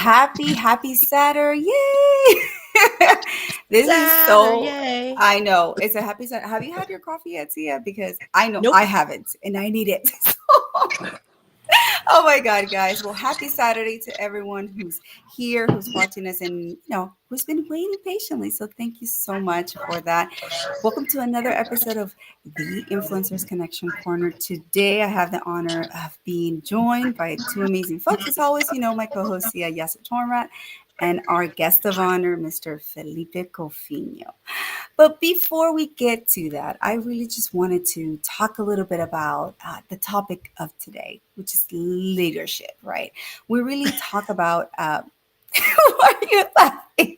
happy Saturday. Yay! This is so, Yay. I know, it's a happy Saturday. Have you had your coffee yet, Syya? Because I know Nope. I haven't and I need it. Oh my God, guys. Well, happy Saturday to everyone who's here, who's watching us, and who's been waiting patiently. So thank you so much for that. Welcome to another episode of the Influencers Connection Corner. Today I have the honor of being joined by two amazing folks. As always, my co-host Syya Yasotornrat and our guest of honor, Mr. Felipe Cofino. But before we get to that, I really just wanted to talk a little bit about the topic of today, which is leadership, right? We really talk about, why are you laughing?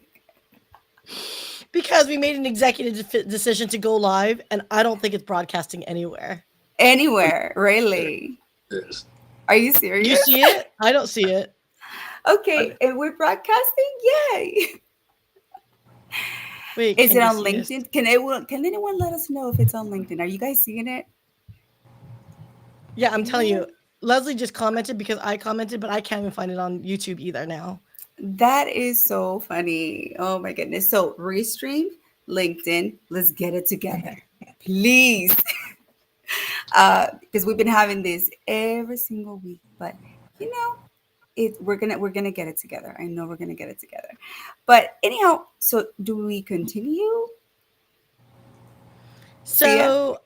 Because we made an executive decision to go live, and I don't think it's broadcasting anywhere. Anywhere, really? Yes. Are you serious? You see it? I don't see it. Okay, and we're broadcasting? Yay! Wait, Is can it you on see this? LinkedIn? Can anyone let us know if it's on LinkedIn? Are you guys seeing it? Yeah, I'm telling you. Leslie just commented because I commented, but I can't even find it on YouTube either now. That is so funny. Oh my goodness. So Restream, LinkedIn, let's get it together. Please. Because we've been having this every single week, but we're gonna get it together. I know we're gonna get it together. But anyhow, so do we continue? So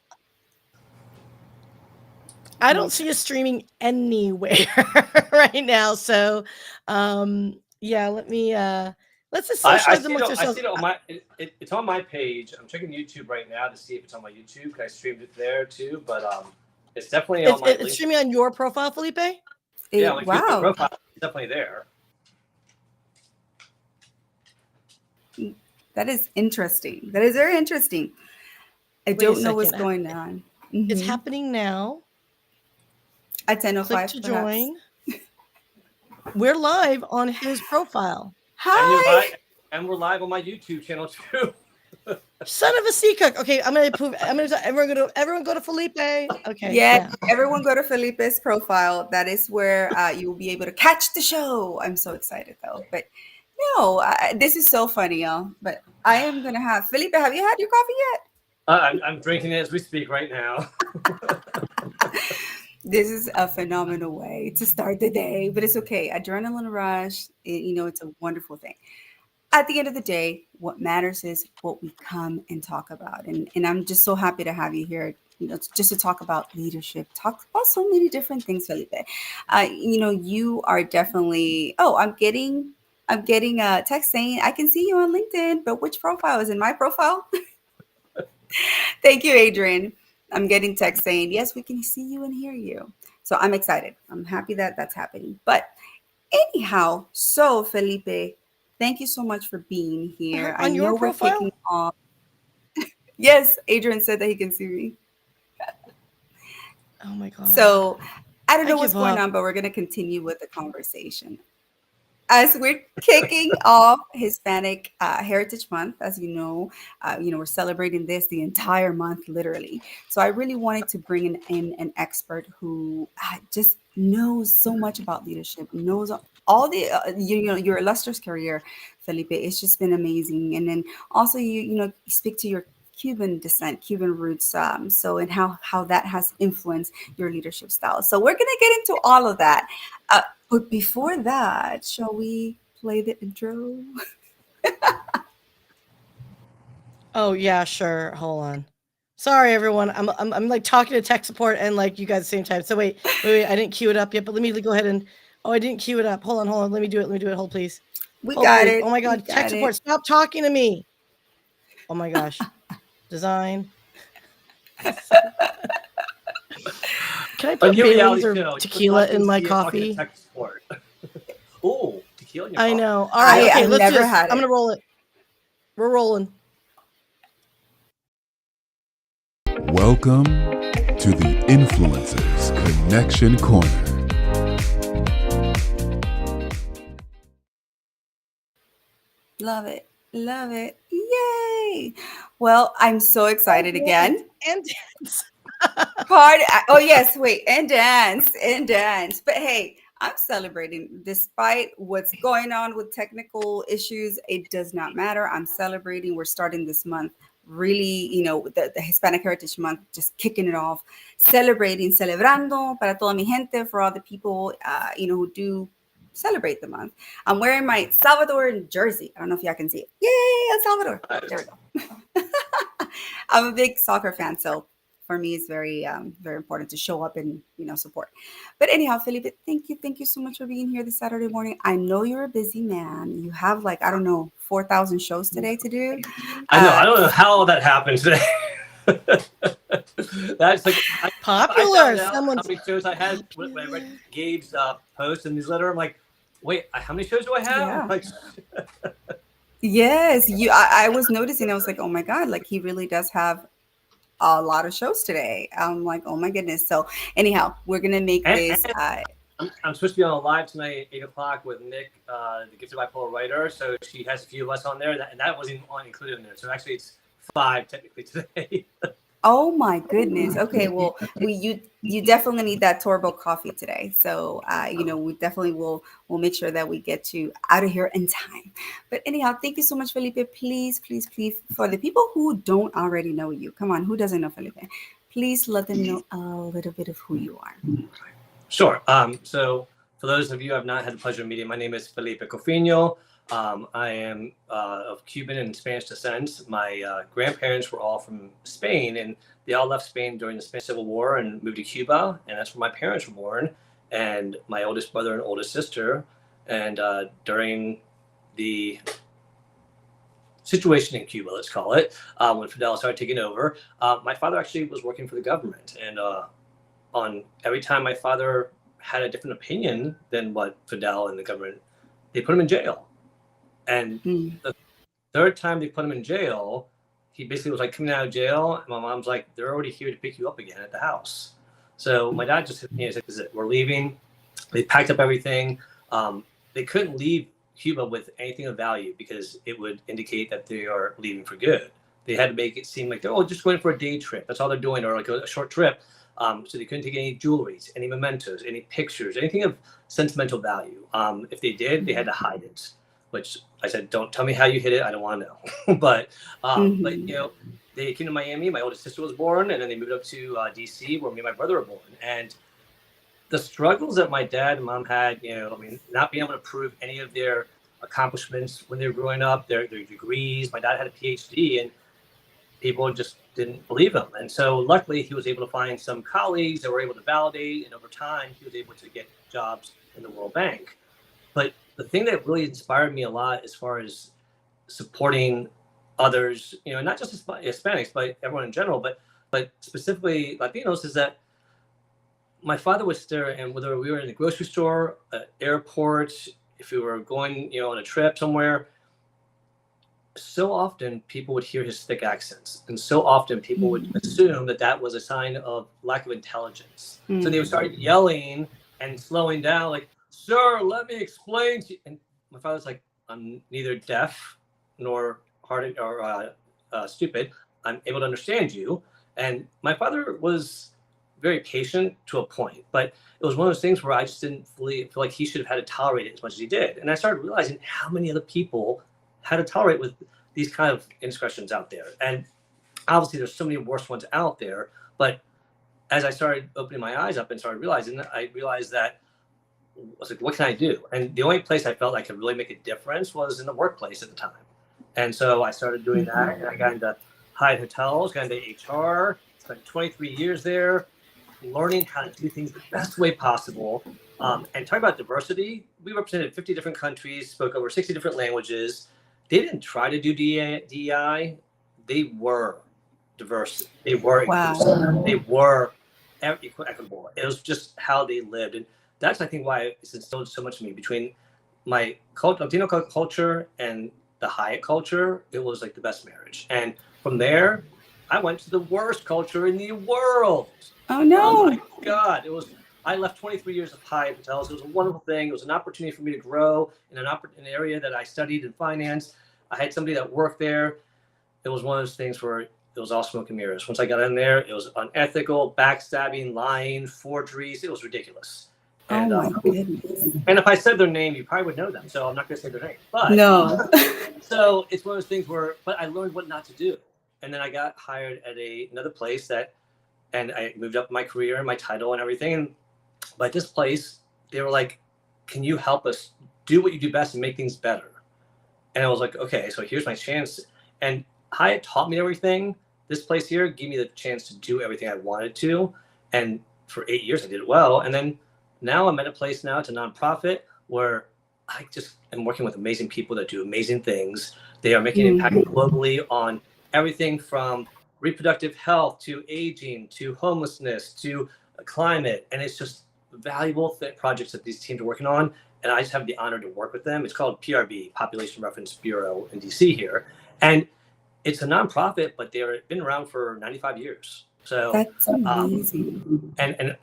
I don't see us streaming anywhere right now. So yeah, let's just socialize amongst I ourselves. see it on my. It's on my page. I'm checking YouTube right now to see if it's on my YouTube. Because I streamed it there too, but it's definitely on my. It's streaming on your profile, Felipe. Yeah, like wow. YouTube profile is definitely there. That is interesting. That is very interesting. I don't know what's going on. It's happening now. At 10:05. Click to join. We're live on his profile. Hi. And we're live on my YouTube channel too. Son of a sea cook. Okay, I'm gonna everyone go to Felipe. Okay. Yeah, everyone go to Felipe's profile. That is where you will be able to catch the show. I'm so excited though. But no, this is so funny, y'all. But I am gonna have Felipe. Have you had your coffee yet? I'm drinking it as we speak right now. This is a phenomenal way to start the day, but it's okay. Adrenaline rush, it's a wonderful thing. At the end of the day, what matters is what we come and talk about. And I'm just so happy to have you here, just to talk about leadership, talk about so many different things, Felipe. You are definitely, I'm getting a text saying, I can see you on LinkedIn, but which profile? Is in my profile? Thank you, Adrian. I'm getting text saying, yes, we can see you and hear you. So I'm excited. I'm happy that that's happening. But anyhow, so Felipe, thank you so much for being here. On your profile? We're kicking off. Yes, Adrian said that he can see me. Oh my God. So I don't know what's going on, but we're going to continue with the conversation. As we're kicking off Hispanic Heritage Month, as you know, we're celebrating this the entire month, literally. So I really wanted to bring in an expert who just knows so much about leadership, knows all the, your illustrious career, Felipe. It's just been amazing. And then also, you speak to your Cuban descent, Cuban roots, and how that has influenced your leadership style. So we're going to get into all of that. But before that, shall we play the intro? Oh yeah, sure. Hold on. Sorry, everyone. I'm like talking to tech support and like you guys at the same time. So wait. I didn't queue it up yet, but let me go ahead and. Oh, I didn't queue it up. Hold on. Let me do it. Hold, please. We got it. Oh my God, tech support, stop talking to me. Oh my gosh. Design. Can I put Bailey's or tequila in my coffee? Oh, tequila in your I know. All right, okay, let's do this. I'm going to roll it. We're rolling. Welcome to the Influencers Connection Corner. Love it. Love it. Yay. Well, I'm so excited again. And dance. Oh, yes. Wait. And dance. But hey, I'm celebrating despite what's going on with technical issues. It does not matter. I'm celebrating. We're starting this month really, the Hispanic Heritage Month, just kicking it off, celebrando para toda mi gente, for all the people, who do celebrate the month. I'm wearing my Salvadoran jersey. I don't know if y'all can see it. Yay, El Salvador. There we go. I'm a big soccer fan, so for me, it's very, very important to show up and support. But anyhow, Felipe, thank you so much for being here this Saturday morning. I know you're a busy man. You have 4,000 shows today to do. I know. I don't know how that happened today. That's like popular. I found out how many shows I had when I read Gabe's post and newsletter. I'm like, wait, how many shows do I have? Yeah. Like, yes, I was noticing. I was like, oh my God, he really does have a lot of shows today. I'm like, oh my goodness. So anyhow, we're gonna make this. I'm supposed to be on a live tonight at 8:00 with Nick, the gifted bipolar writer. So she has a few of us on there, and that wasn't included in there. So actually, it's 5 technically today. Oh my goodness. Okay, well, you definitely need that turbo coffee today. So we definitely will make sure that we get you out of here in time. But anyhow, thank you so much, Felipe. Please, for the people who don't already know you, come on, who doesn't know Felipe? Please let them know a little bit of who you are. Sure. So for those of you who have not had the pleasure of meeting, my name is Felipe Cofino. I am of Cuban and Spanish descent. My grandparents were all from Spain, and they all left Spain during the Spanish Civil War and moved to Cuba, and that's where my parents were born, and my oldest brother and oldest sister. And during the situation in Cuba, let's call it, when Fidel started taking over, my father actually was working for the government, and on every time my father had a different opinion than what Fidel and the government, they put him in jail. And the third time they put him in jail, he basically was like coming out of jail. And my mom's like, they're already here to pick you up again at the house. So my dad just said, this is it. We're leaving. They packed up everything. They couldn't leave Cuba with anything of value because it would indicate that they are leaving for good. They had to make it seem like they're just going for a day trip. That's all they're doing, or like a short trip. So they couldn't take any jewelries, any mementos, any pictures, anything of sentimental value. If they did, they had to hide it. Which I said, don't tell me how you hid it. I don't want to know. but they came to Miami. My oldest sister was born, and then they moved up to DC, where me and my brother were born. And the struggles that my dad and mom had, not being able to prove any of their accomplishments when they were growing up, their degrees. My dad had a PhD, and people just didn't believe him. And so luckily, he was able to find some colleagues that were able to validate, and over time, he was able to get jobs in the World Bank. But the thing that really inspired me a lot as far as supporting others, not just Hispanics, but everyone in general, but specifically Latinos, is that my father was there, and whether we were in the grocery store, airport, if we were going, on a trip somewhere, so often people would hear his thick accents, and so often people would assume that was a sign of lack of intelligence. So they would start yelling and slowing down, like, sir, let me explain to you. And my father's like, I'm neither deaf nor hard or stupid. I'm able to understand you. And my father was very patient to a point, but it was one of those things where I just didn't fully feel like he should have had to tolerate it as much as he did. And I started realizing how many other people had to tolerate with these kind of indiscretions out there. And obviously there's so many worse ones out there, but as I started opening my eyes up and started realizing, I realized that I was like, what can I do? And the only place I felt I could really make a difference was in the workplace at the time. And so I started doing that, and I got into Hyatt hotels, got into HR, spent 23 years there, learning how to do things the best way possible. And talking about diversity, we represented 50 different countries, spoke over 60 different languages. They didn't try to do DEI. They were diverse. They were inclusive. They were equitable. It was just how they lived. And that's, I think, why it's instilled so much in me. Between my Latino culture and the Hyatt culture, it was like the best marriage. And from there, I went to the worst culture in the world. Oh, no. Oh, my God. I left 23 years of Hyatt hotels. It was a wonderful thing. It was an opportunity for me to grow in an area that I studied in finance. I had somebody that worked there. It was one of those things where it was all smoke and mirrors. Once I got in there, it was unethical, backstabbing, lying, forgeries. It was ridiculous. Oh And my goodness. and if I said their name, you probably would know them. So I'm not going to say their name. But No. so it's one of those things where, but I learned what not to do. And then I got hired at another place and I moved up my career and my title and everything. And but this place, they were like, "Can you help us do what you do best and make things better?" And I was like, "Okay, so here's my chance." And Hyatt taught me everything. This place here gave me the chance to do everything I wanted to. And for 8 years, I did it well. And then now I'm at a place now, it's a nonprofit where I just am working with amazing people that do amazing things. They are making an impact globally on everything from reproductive health to aging to homelessness to climate. And it's just valuable projects that these teams are working on. And I just have the honor to work with them. It's called PRB, Population Reference Bureau in DC here. And it's a nonprofit, but they've been around for 95 years. So That's amazing. And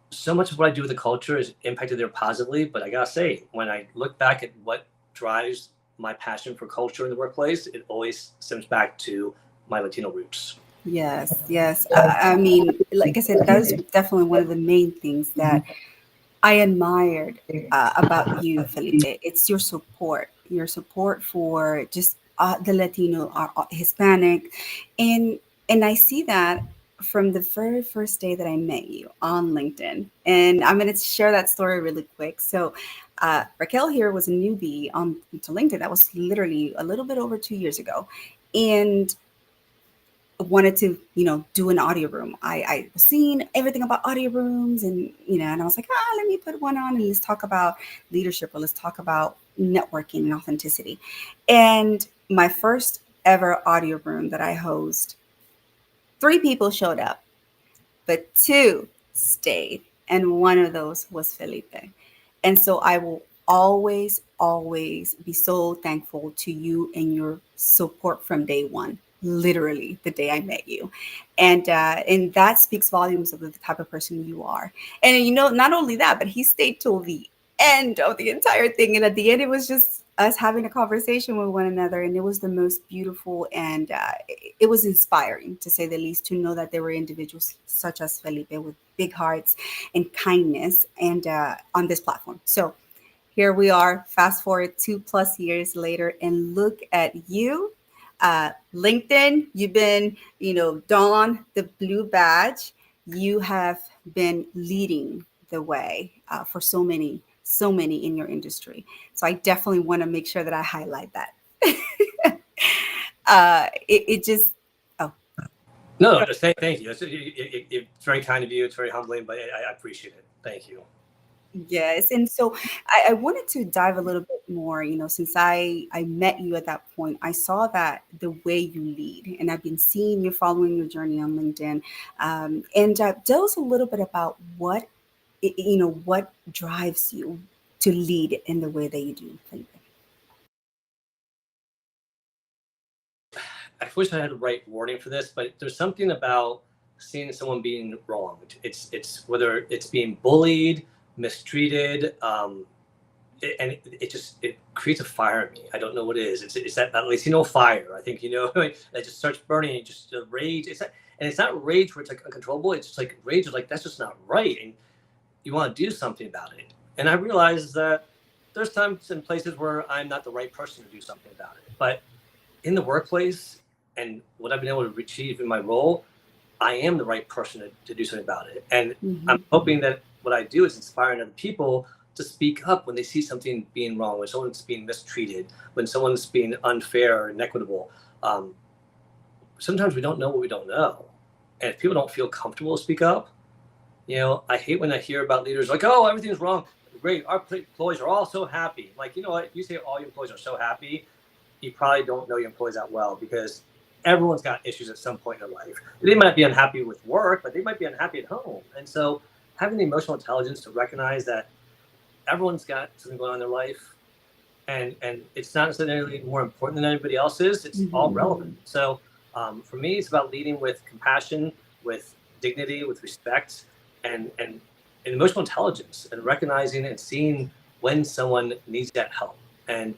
so much of what I do with the culture is impacted there positively. But I gotta say, when I look back at what drives my passion for culture in the workplace, it always stems back to my Latino roots. Yes, yes. I mean, like I said, that is definitely one of the main things that I admired about you, Felipe. It's your support for just the Latino, Hispanic, and I see that from the very first day that I met you on LinkedIn. And I'm going to share that story really quick. So, Raquel here was a newbie on to LinkedIn. That was literally a little bit over 2 years ago, and wanted to, do an audio room. I was seeing everything about audio rooms and I was like, let me put one on and let's talk about leadership or let's talk about networking and authenticity. And my first ever audio room that I host, 3 people showed up, but 2 stayed. And one of those was Felipe. And so I will always, always be so thankful to you and your support from day one, literally the day I met you. And that speaks volumes of the type of person you are. And not only that, but he stayed till the end of the entire thing. And at the end, it was just us having a conversation with one another. And it was the most beautiful and it was inspiring, to say the least, to know that there were individuals such as Felipe with big hearts and kindness and on this platform. So here we are, fast forward 2+ years later, and look at you. LinkedIn, you've been, Dawn, the blue badge. You have been leading the way for so many in your industry. So I definitely want to make sure that I highlight that. It just, oh. No, just thank you. It's very kind of you. It's very humbling, but I appreciate it. Thank you. Yes. And so I wanted to dive a little bit more, since I met you at that point, I saw that the way you lead, and I've been seeing you following your journey on LinkedIn. And tell us a little bit about what drives you to lead in the way that you do, Felipe. I wish I had the right wording for this, but there's something about seeing someone being wronged. It's whether it's being bullied, mistreated, and it creates a fire in me. I don't know what it is. It's that Latino fire. I think that just starts burning. It just rage. It's not rage where it's like uncontrollable. It's just like rage is like that's just not right, and you want to do something about it. And I realize that there's times and places where I'm not the right person to do something about it. But in the workplace and what I've been able to achieve in my role, I am the right person to do something about it. And I'm hoping that what I do is inspiring other people to speak up when they see something being wrong, when someone's being mistreated, when someone's being unfair or inequitable. Sometimes we don't know what we don't know. And if people don't feel comfortable to speak up, I hate when I hear about leaders like, oh, everything's wrong. Great. Our employees are all so happy. Like, you know what? You say all your employees are so happy. You probably don't know your employees that well, because everyone's got issues at some point in their life. They might be unhappy with work, but they might be unhappy at home. And so having the emotional intelligence to recognize that everyone's got something going on in their life, and it's not necessarily more important than anybody else's. It's all relevant. So for me, it's about leading with compassion, with dignity, with respect, and emotional intelligence, and recognizing and seeing when someone needs that help and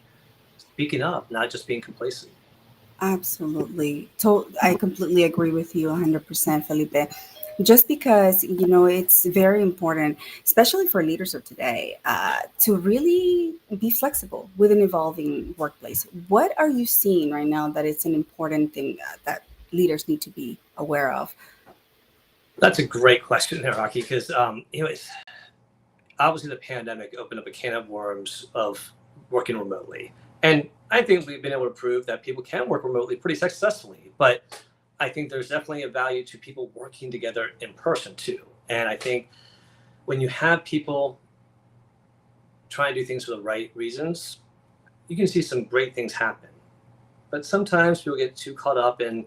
speaking up, not just being complacent. Absolutely. I completely agree with you 100%, Felipe. just because, it's very important, especially for leaders of today, to really be flexible with an evolving workplace. What are you seeing right now that it's an important thing that leaders need to be aware of? That's a great question there, Rocky, because it's obviously the pandemic opened up a can of worms of working remotely. And I think we've been able to prove that people can work remotely pretty successfully. But I think there's definitely a value to people working together in person too. And I think when you have people trying to do things for the right reasons, you can see some great things happen. But sometimes people get too caught up in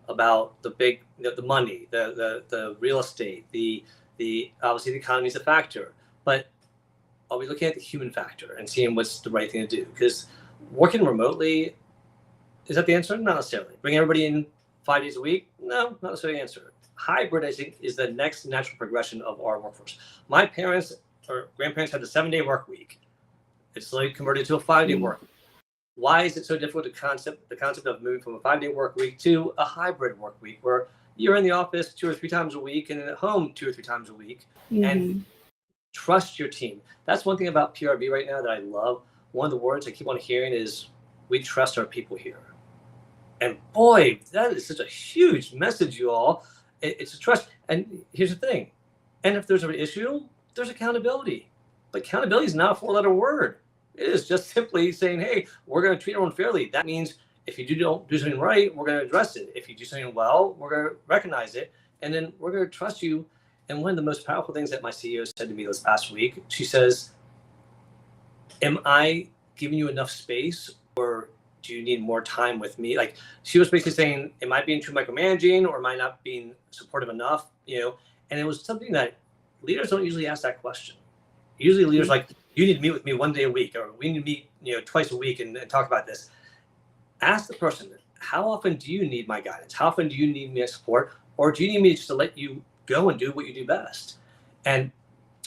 about the big, the money, the real estate, the obviously the economy is a factor. But are we looking at the human factor and seeing what's the right thing to do? Because working remotely, is that the answer? Not necessarily. Bring everybody in 5 days a week? No, not necessarily the answer. Hybrid, I think, is the next natural progression of our workforce. My parents or grandparents had the 7-day work week. It's slowly converted to a 5-day work week. Why is it so difficult to the concept of moving from a 5-day work week to a hybrid work week where you're in the office 2 or 3 times a week and at home 2 or 3 times a week? And trust your team. That's one thing about PRB right now that I love. One of the words I keep on hearing is, we trust our people here. And boy, that is such a huge message, you all. It's a trust. And here's the thing. And if there's an issue, there's accountability. But accountability is not a 4-letter word. It is just simply saying, hey, we're going to treat everyone fairly. That means if you don't do something right, we're going to address it. If you do something well, we're going to recognize it. And then we're going to trust you. And one of the most powerful things that my CEO said to me this past week, she says, am I giving you enough space, or do you need more time with me? Like, she was basically saying, am I being too micromanaging, or am I not being supportive enough? And it was something that leaders don't usually ask that question. Usually leaders like, you need to meet with me 1 day a week, or we need to meet, twice a week and talk about this. Ask the person, how often do you need my guidance? How often do you need me to support? Or do you need me just to let you go and do what you do best? And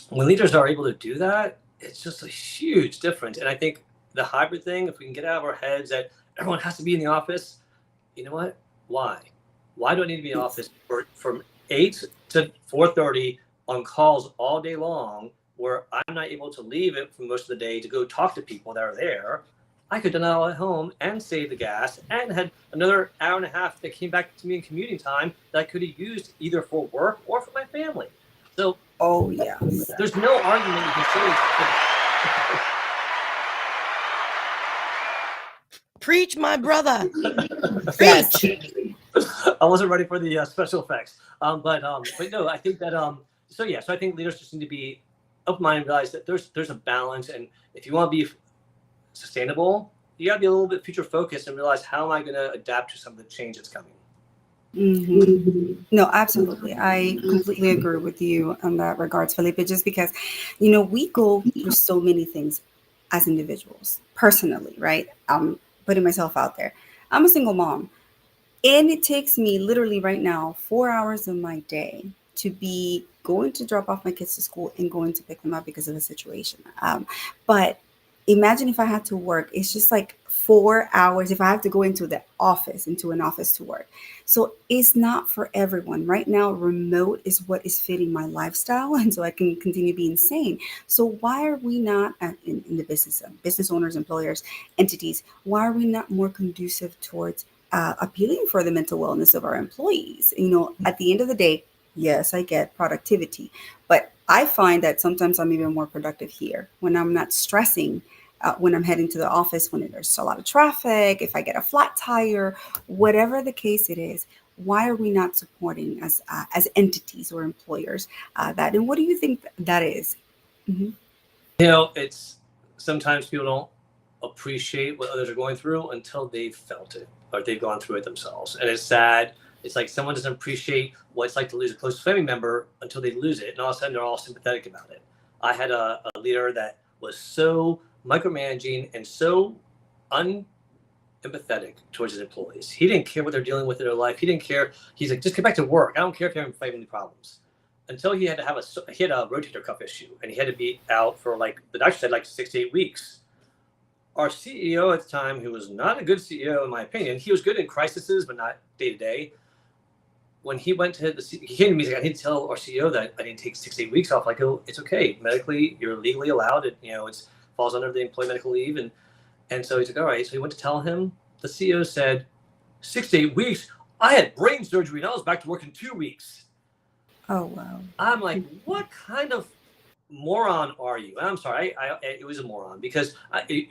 when leaders are able to do that, it's just a huge difference. And I think the hybrid thing, if we can get out of our heads that everyone has to be in the office, you know what? Why? Why do I need to be in the office from 8 to 4:30 on calls all day long, where I'm not able to leave it for most of the day to go talk to people that are there? I could have done it all at home and save the gas and had another hour and a half that came back to me in commuting time that I could have used either for work or for my family. So, oh yeah, there's no argument you can say. Preach, my brother. Preach. I wasn't ready for the special effects, but no, I think that so I think leaders just need to be open-minded and realize that there's a balance, and if you want to be sustainable, you got to be a little bit future focused and realize, how am I going to adapt to some of the change that's coming. No, absolutely. I completely agree with you on that regards, Felipe, just because, we go through so many things as individuals, personally, right? I'm putting myself out there. I'm a single mom, and it takes me literally right now 4 hours of my day to be going to drop off my kids to school and going to pick them up because of the situation. But imagine if I had to work, it's just like 4 hours if I have to go into an office to work. So it's not for everyone. Right now, remote is what is fitting my lifestyle, and so I can continue being sane. So why are we not in the business owners, employers, entities, why are we not more conducive towards appealing for the mental wellness of our employees? At the end of the day, yes, I get productivity, but I find that sometimes I'm even more productive here when I'm not stressing when I'm heading to the office, when there's a lot of traffic, if I get a flat tire, whatever the case it is. Why are we not supporting as entities or employers that? And what do you think that is? It's sometimes people don't appreciate what others are going through until they've felt it or they've gone through it themselves. And it's sad. It's like someone doesn't appreciate what it's like to lose a close family member until they lose it. And all of a sudden, they're all sympathetic about it. I had a leader that was so micromanaging and so unempathetic towards his employees. He didn't care what they're dealing with in their life. He didn't care. He's like, just get back to work. I don't care if you're having family problems. Until he had to have a rotator cuff issue, and he had to be out for, like, the doctor said, like 6 to 8 weeks. Our CEO at the time, who was not a good CEO in my opinion, he was good in crises, but not day to day. when he went to he came to me, he's like, I need to tell our CEO that I need to take 6 to 8 weeks off. Like, oh, it's okay. Medically, you're legally allowed. It, it falls under the employee medical leave. And so he's like, all right. So he went to tell him. The CEO said, 6 to 8 weeks? I had brain surgery and I was back to work in 2 weeks. Oh, wow. I'm like, what kind of moron are you? And I'm sorry, it was a moron because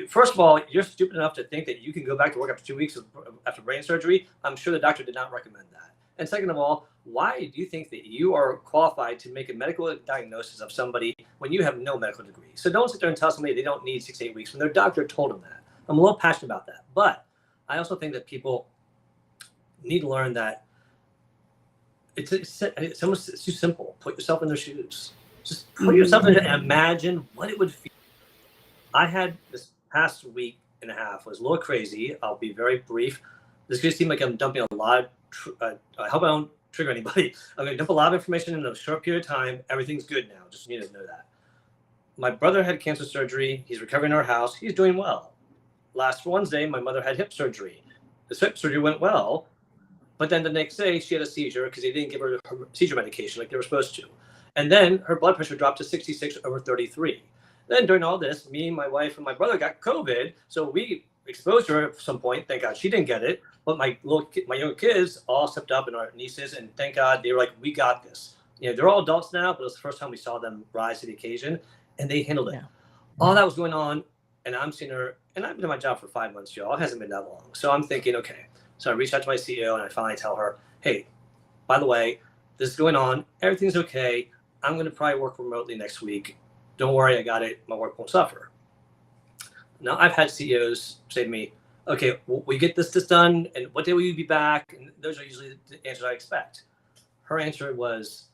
first of all, you're stupid enough to think that you can go back to work after 2 weeks after brain surgery. I'm sure the doctor did not recommend that. And second of all, why do you think that you are qualified to make a medical diagnosis of somebody when you have no medical degree? So don't sit there and tell somebody they don't need 6 to 8 weeks when their doctor told them that. I'm a little passionate about that. But I also think that people need to learn that it's too simple. Put yourself in their shoes. Just put yourself in it and imagine what it would feel. I had this past week and a half was a little crazy. I'll be very brief. This could seem like I'm dumping a lot of I hope I don't trigger anybody. I'm going to dump a lot of information in a short period of time. Everything's good now. Just need to know that. My brother had cancer surgery. He's recovering in our house. He's doing well. Last Wednesday, my mother had hip surgery. The hip surgery went well, but then the next day she had a seizure because they didn't give her seizure medication like they were supposed to. And then her blood pressure dropped to 66/33. Then during all this, me, my wife, and my brother got COVID. So we exposed her at some point. Thank God she didn't get it. But my younger kids all stepped up, and our nieces, and thank God they were like, we got this. They're all adults now, but it was the first time we saw them rise to the occasion, and they handled it. Yeah. All that was going on, and I'm seeing her, and I've been in my job for 5 months, y'all. It hasn't been that long. So I'm thinking, okay. So I reached out to my CEO, and I finally tell her, hey, by the way, this is going on. Everything's okay. I'm going to probably work remotely next week. Don't worry, I got it. My work won't suffer. Now, I've had CEOs say to me, okay, we get this done, and what day will you be back? And those are usually the answers I expect. Her answer was,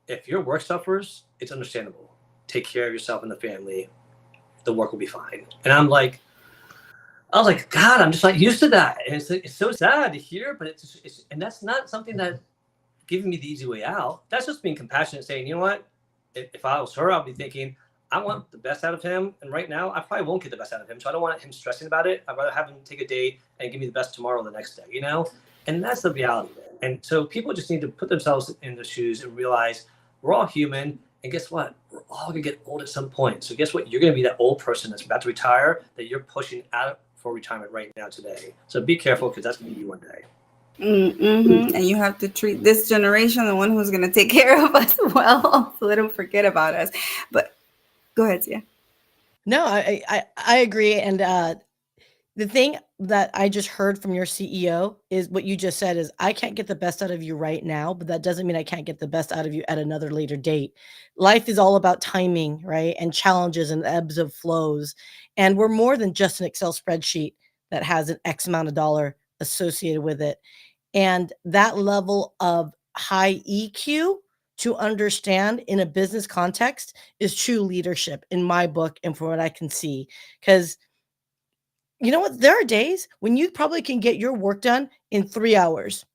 if your work suffers, it's understandable. Take care of yourself and the family. The work will be fine. And I was like, God, I'm just not used to that. And it's so sad to hear, but and that's not something that giving me the easy way out. That's just being compassionate, saying, you know what? If I was her, I'll be thinking, I want the best out of him. And right now, I probably won't get the best out of him. So I don't want him stressing about it. I'd rather have him take a day and give me the best tomorrow the next day, And that's the reality of it. And so people just need to put themselves in the shoes and realize we're all human. And guess what? We're all going to get old at some point. So guess what? You're going to be that old person that's about to retire that you're pushing out for retirement right now today. So be careful because that's going to be you one day. Mm-hmm. And you have to treat this generation, the one who's going to take care of us well, so they don't forget about us. But go ahead, Syya. No, I agree. And the thing that I just heard from your CEO is what you just said is, I can't get the best out of you right now, but that doesn't mean I can't get the best out of you at another later date. Life is all about timing, right? And challenges and ebbs of flows. And we're more than just an Excel spreadsheet that has an X amount of dollar associated with it. And that level of high EQ to understand in a business context is true leadership in my book and from what I can see. Because you know what? There are days when you probably can get your work done in 3 hours,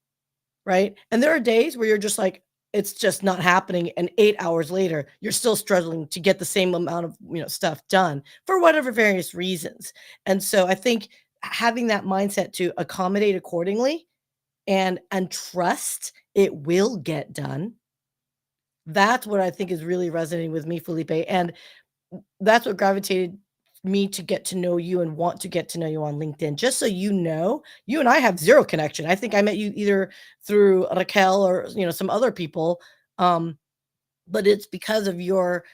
right? And there are days where you're just like, it's just not happening. And 8 hours later, you're still struggling to get the same amount of stuff done for whatever various reasons. And so I think having that mindset to accommodate accordingly and trust it will get done. That's what I think is really resonating with me, Felipe. And that's what gravitated me to get to know you and want to get to know you on LinkedIn. Just so you know, you and I have zero connection. I think I met you either through Raquel or some other people. But it's because of your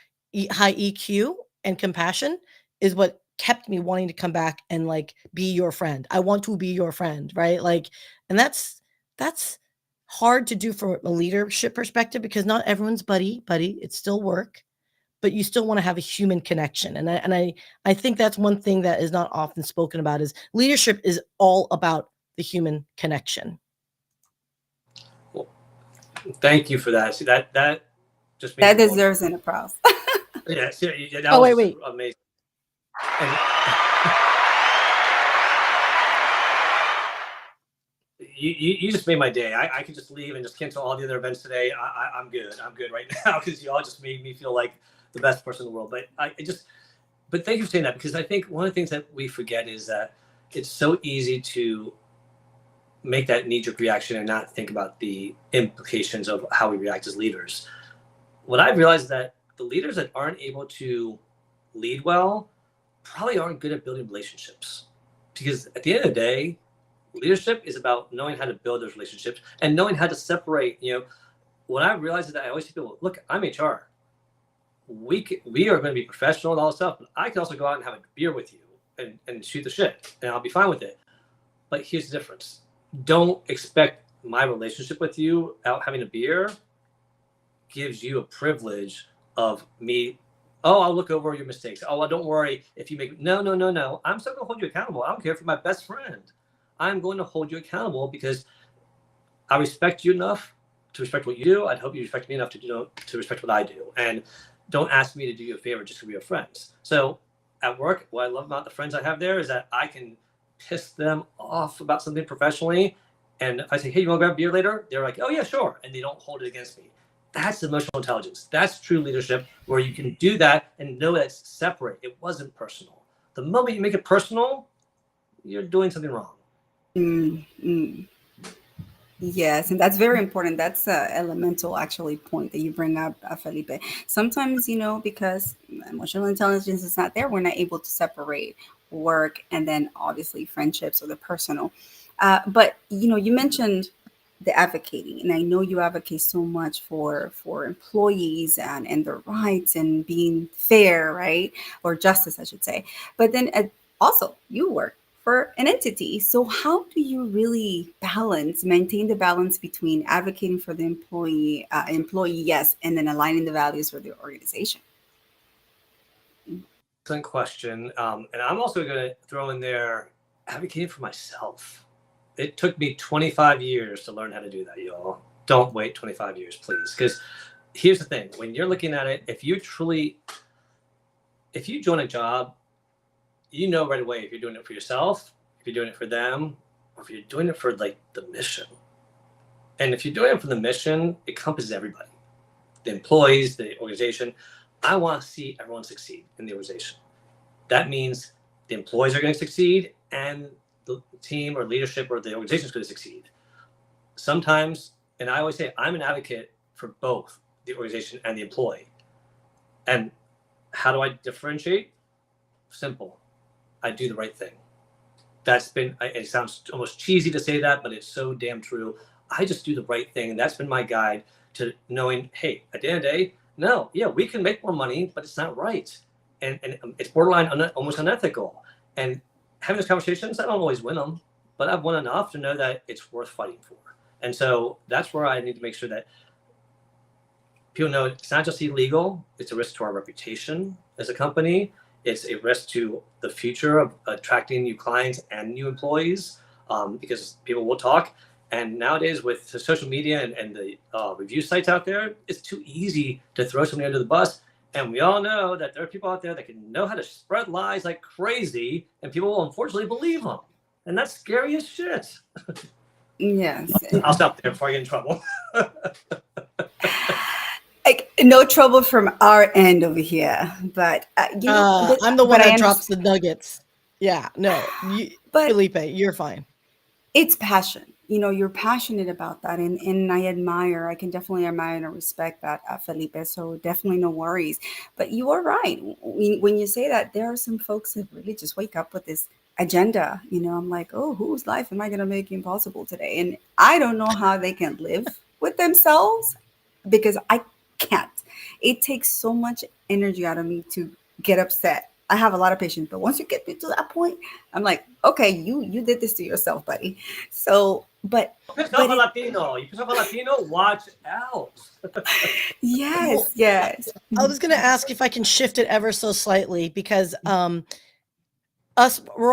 high EQ and compassion is what kept me wanting to come back and be your friend. I want to be your friend, right? And that's hard to do from a leadership perspective because not everyone's buddy. It's still work, but you still want to have a human connection. And I think that's one thing that is not often spoken about is leadership is all about the human connection. Well, thank you for that. See, that just that deserves an applause. Yeah, that was wait. Amazing. And you just made my day. I could just leave and just cancel all the other events today. I'm good. I'm good right now because you all just made me feel like the best person in the world. But but thank you for saying that because I think one of the things that we forget is that it's so easy to make that knee-jerk reaction and not think about the implications of how we react as leaders. What I've realized is that the leaders that aren't able to lead well probably aren't good at building relationships, because at the end of the day, leadership is about knowing how to build those relationships and knowing how to separate. What I realized is that I always tell people, look, I'm HR. We are going to be professional and all this stuff, but I can also go out and have a beer with you and shoot the shit, and I'll be fine with it. But here's the difference. Don't expect my relationship with you out having a beer gives you a privilege of me. Oh, I'll look over your mistakes. Oh, well, don't worry if you make. No. I'm still going to hold you accountable. I don't care if you're my best friend. I'm going to hold you accountable because I respect you enough to respect what you do. I'd hope you respect me enough to respect what I do. And don't ask me to do you a favor just because we are friends. So at work, what I love about the friends I have there is that I can piss them off about something professionally. And if I say, hey, you want to grab a beer later? They're like, oh, yeah, sure. And they don't hold it against me. That's emotional intelligence. That's true leadership, where you can do that and know that it's separate. It wasn't personal. The moment you make it personal, you're doing something wrong. Yes, and that's very important. That's an elemental, actually, point that you bring up, Felipe. Sometimes, because emotional intelligence is not there, we're not able to separate work and then obviously friendships or the personal. But, you mentioned the advocating, and I know you advocate so much for employees and their rights and being fair, right? Or justice, I should say. But then also you work for an entity. So how do you really maintain the balance between advocating for the employee, yes, and then aligning the values for the organization? Excellent question. And I'm also going to throw in there advocating for myself. It took me 25 years to learn how to do that, y'all. Don't wait 25 years, please. Because here's the thing. When you're looking at it, if you join a job, you know right away if you're doing it for yourself, if you're doing it for them, or if you're doing it for like the mission. And if you're doing it for the mission, it encompasses everybody. The employees, the organization. I want to see everyone succeed in the organization. That means the employees are going to succeed and the team or leadership or the organization is going to succeed. Sometimes, and I always say, I'm an advocate for both the organization and the employee. And how do I differentiate? Simple. I do the right thing. It sounds almost cheesy to say that, but it's so damn true. I just do the right thing. And that's been my guide to knowing, hey, at the end of the day, no, yeah, we can make more money, but it's not right. And it's borderline almost unethical. And having those conversations, I don't always win them, but I've won enough to know that it's worth fighting for. And so that's where I need to make sure that people know it's not just illegal, it's a risk to our reputation as a company. It's a risk to the future of attracting new clients and new employees, because people will talk. And nowadays with the social media and the review sites out there, it's too easy to throw somebody under the bus. And we all know that there are people out there that can know how to spread lies like crazy, and people will unfortunately believe them. And that's scary as shit. Yes. I'll stop there before I get in trouble. Like, no trouble from our end over here, but I'm the one that drops the nuggets. Yeah, no, but Felipe, you're fine. It's passion. You're passionate about that, and I can definitely admire and respect that, Felipe. So definitely no worries. But you are right when you say that there are some folks that really just wake up with this agenda. I'm like, oh, whose life am I going to make impossible today? And I don't know how they can live with themselves, because I can't. It takes so much energy out of me to get upset. I have a lot of patience, but once you get me to that point, I'm like, okay, you did this to yourself, buddy. So, but you piss off a Latino, watch out. Yes. I was going to ask if I can shift it ever so slightly, because we're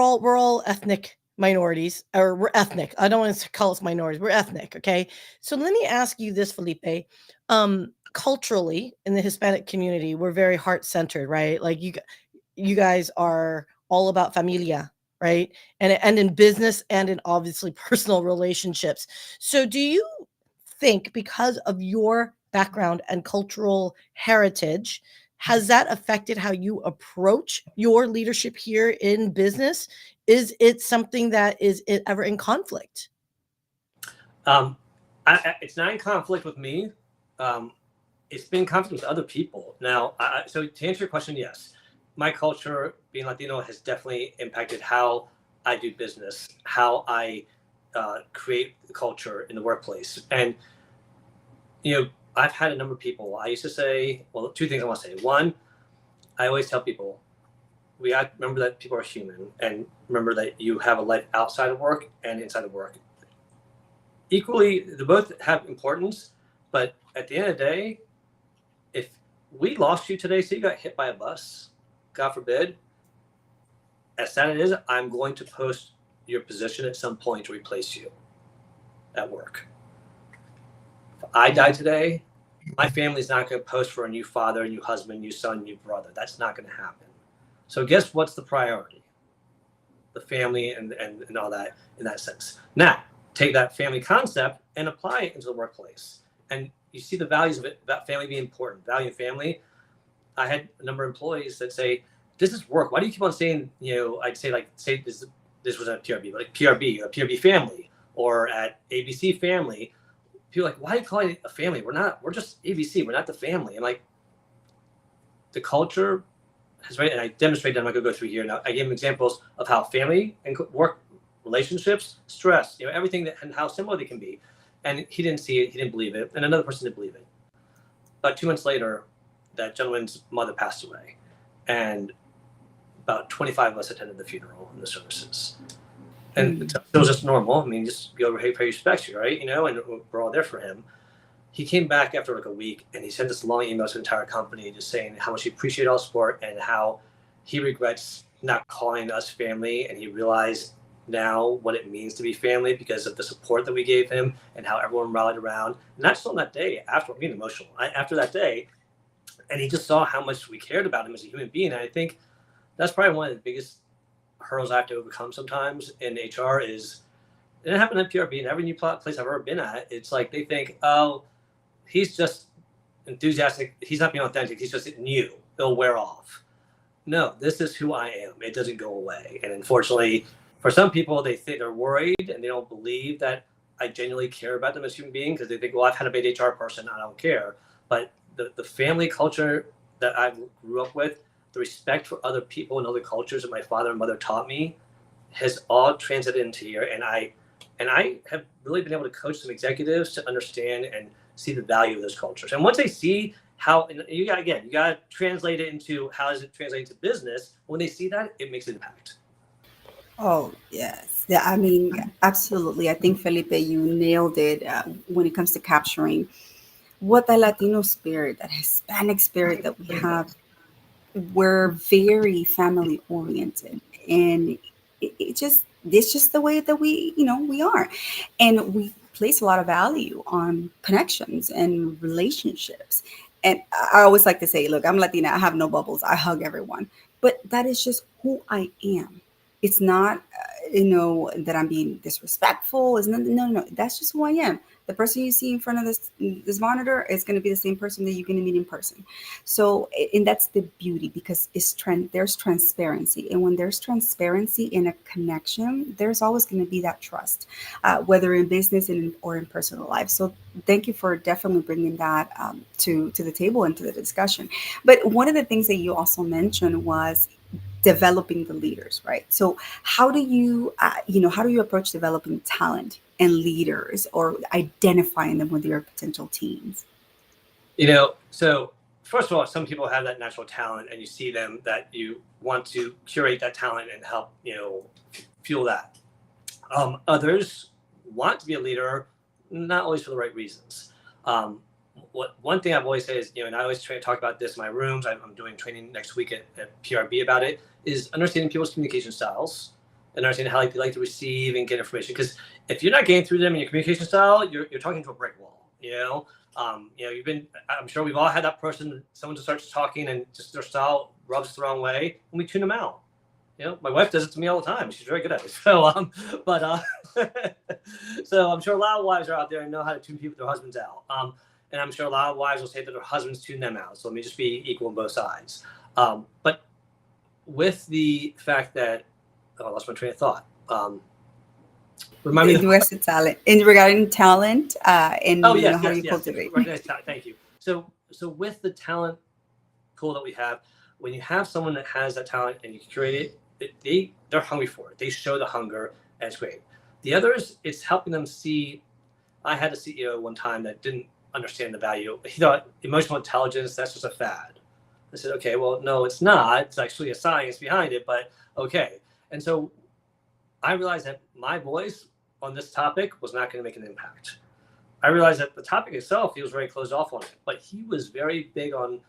all ethnic minorities, or we're ethnic. I don't want to call us minorities. We're ethnic. Okay. So let me ask you this, Felipe. Culturally, in the Hispanic community, we're very heart-centered, right? Like you guys are all about familia, right? And in business and in obviously personal relationships. So do you think, because of your background and cultural heritage, has that affected how you approach your leadership here in business? Is it something that is ever in conflict? It's not in conflict with me. It's been in conflict with other people. Now, so to answer your question, yes, my culture, being Latino, has definitely impacted how I do business, how I create the culture in the workplace. And, I've had a number of people. I used to say, well, two things I want to say. One, I always tell people, we got to remember that people are human, and remember that you have a life outside of work and inside of work. Equally, they both have importance, but at the end of the day, if we lost you today, say you got hit by a bus, God forbid, as sad as it is, I'm going to post your position at some point to replace you at work. If I die today, my family's not going to post for a new father, a new husband, new son, new brother. That's not going to happen. So guess what's the priority? The family and all that in that sense. Now, take that family concept and apply it into the workplace. And you see the values of it, about family being important, value family. I had a number of employees that say, this is work. Why do you keep on saying, I'd say this was at PRB, like PRB, or PRB family, or at ABC family. People are like, why do you call it a family? We're just ABC. We're not the family. And like, the culture has, right, and I demonstrated, I'm not going to go through here now. I gave him examples of how family and work relationships, stress, everything and how similar they can be. And he didn't see it. He didn't believe it. And another person didn't believe it. About 2 months later, that gentleman's mother passed away. And about 25 of us attended the funeral and the services. And it was just normal. I mean, just go over, hey, pay respects you, right? And we're all there for him. He came back after like a week, and he sent this long email to the entire company just saying how much he appreciated all support and how he regrets not calling us family. And he realized now what it means to be family because of the support that we gave him and how everyone rallied around. And that's on that day, after being emotional, after that day. And he just saw how much we cared about him as a human being. And I think that's probably one of the biggest hurdles I have to overcome sometimes in HR is, and it happened at PRB and every new place I've ever been at, it's like they think, oh, he's just enthusiastic. He's not being authentic. He's just new. It'll wear off. No, this is who I am. It doesn't go away. And unfortunately, for some people, they think they're worried and they don't believe that I genuinely care about them as human beings because they think, well, I've had a bad HR person. I don't care. But the family culture that I grew up with, the respect for other people and other cultures that my father and mother taught me has all transited into here. And I have really been able to coach some executives to understand and see the value of those cultures. And once they see how, and you got to translate it into how does it translate into business. When they see that, it makes an impact. Oh, yes. Yeah, I mean, absolutely. I think, Felipe, you nailed it when it comes to capturing what the Latino spirit, that Hispanic spirit that we have. We're very family oriented, and it's just the way that we are, and we place a lot of value on connections and relationships. And I always like to say, look, I'm Latina, I have no bubbles, I hug everyone, but that is just who I am. It's not that I'm being disrespectful. It's not, no, that's just who I am. The person you see in front of this monitor is going to be the same person that you're going to meet in person. So, and that's the beauty, because there's transparency, and when there's transparency in a connection, there's always going to be that trust, whether in business or in personal life. So, thank you for definitely bringing that to the table and to the discussion. But one of the things that you also mentioned was developing the leaders, right? So how do you approach developing talent and leaders, or identifying them with your potential teams? So first of all, some people have that natural talent and you see them that you want to curate that talent and help, fuel that. Others want to be a leader, not always for the right reasons. One thing I've always said is, and I always try to talk about this in my rooms. I'm doing training next week at PRB about it, is understanding people's communication styles and understanding how they like to receive and get information. Because if you're not getting through them in your communication style, you're talking to a brick wall. I'm sure we've all had that person, someone just starts talking and just their style rubs the wrong way, and we tune them out. My wife does it to me all the time. She's very good at it. So, so I'm sure a lot of wives are out there and know how to tune their husbands out. And I'm sure a lot of wives will say that their husbands tune them out. So let me just be equal on both sides. But with the fact that, I lost my train of thought. Remind me. The US talent in regarding talent and Oh you know yes, how do yes, you yes. cultivate? Recognize talent. Thank you. So with the talent pool that we have, when you have someone that has that talent and you curate it, they're hungry for it. They show the hunger, and it's great. The others, it's helping them see. I had a CEO one time that didn't understand the value. He thought emotional intelligence, that's just a fad. I said, okay, well, no, it's not. It's actually a science behind it, but okay. And so I realized that my voice on this topic was not going to make an impact. I realized that the topic itself, he was very closed off on it, but he was very big on